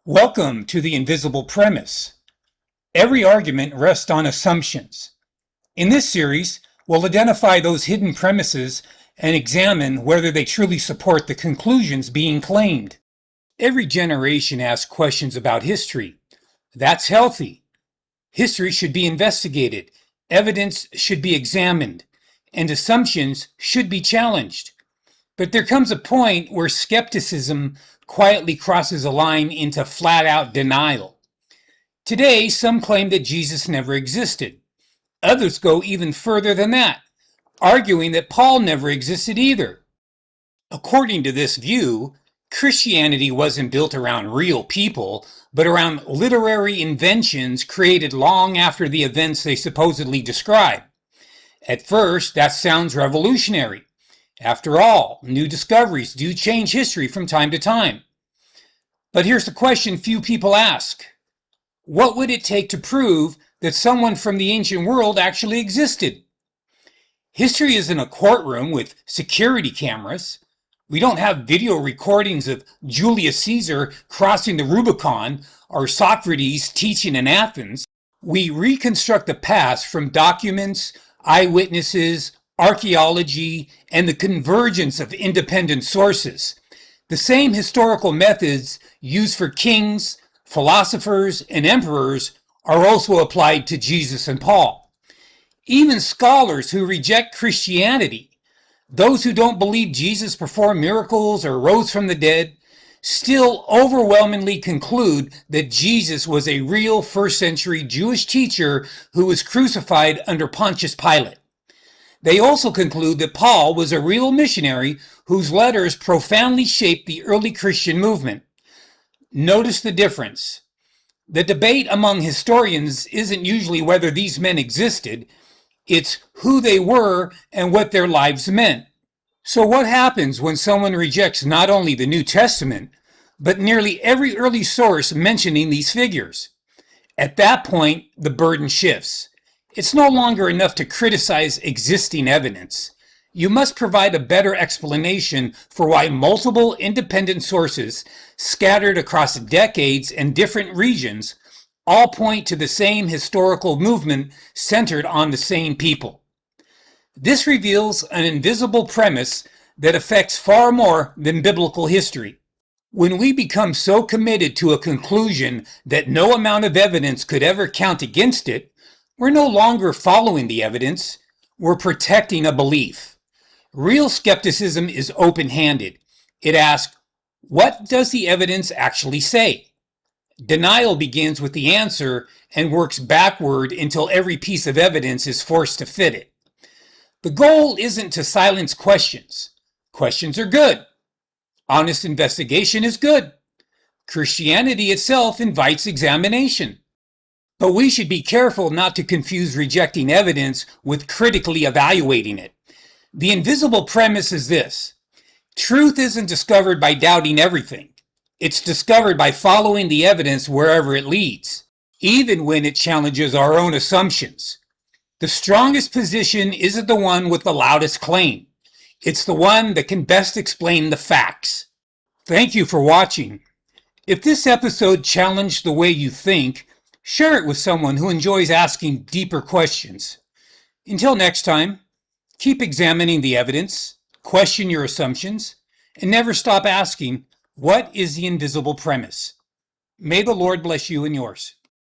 Welcome to the invisible premise. Every argument rests on assumptions. In this series, we'll identify those hidden premises and examine whether they truly support the conclusions being claimed. Every generation asks questions about history. That's healthy. History should be investigated, evidence should be examined, and assumptions should be challenged. But there comes a point where skepticism quietly crosses a line into flat-out denial. Today, some claim that Jesus never existed. Others go even further than that, arguing that Paul never existed either. According to this view, Christianity wasn't built around real people, but around literary inventions created long after the events they supposedly describe. At first, that sounds revolutionary. After all, new discoveries do change history from time to time. But here's the question few people ask. What would it take to prove that someone from the ancient world actually existed? History isn't a courtroom with security cameras. We don't have video recordings of Julius Caesar crossing the Rubicon or Socrates teaching in Athens. We reconstruct the past from documents, eyewitnesses, archaeology, and the convergence of independent sources. The same historical methods used for kings, philosophers, and emperors are also applied to Jesus and Paul. Even scholars who reject Christianity, those who don't believe Jesus performed miracles or rose from the dead, still overwhelmingly conclude that Jesus was a real first-century Jewish teacher who was crucified under Pontius Pilate. They also conclude that Paul was a real missionary whose letters profoundly shaped the early Christian movement. Notice the difference. The debate among historians isn't usually whether these men existed, it's who they were and what their lives meant. So what happens when someone rejects not only the New Testament, but nearly every early source mentioning these figures? At that point, the burden shifts. It's no longer enough to criticize existing evidence. You must provide a better explanation for why multiple independent sources scattered across decades and different regions all point to the same historical movement centered on the same people. This reveals an invisible premise that affects far more than biblical history. When we become so committed to a conclusion that no amount of evidence could ever count against it, we're no longer following the evidence, we're protecting a belief. Real skepticism is open-handed. It asks, what does the evidence actually say? Denial begins with the answer and works backward until every piece of evidence is forced to fit it. The goal isn't to silence questions. Questions are good. Honest investigation is good. Christianity itself invites examination. But we should be careful not to confuse rejecting evidence with critically evaluating it. The invisible premise is this: truth isn't discovered by doubting everything. It's discovered by following the evidence wherever it leads, even when it challenges our own assumptions. The strongest position isn't the one with the loudest claim. It's the one that can best explain the facts. Thank you for watching. If this episode challenged the way you think, share it with someone who enjoys asking deeper questions. Until next time, keep examining the evidence, question your assumptions, and never stop asking, what is the invisible premise? May the Lord bless you and yours.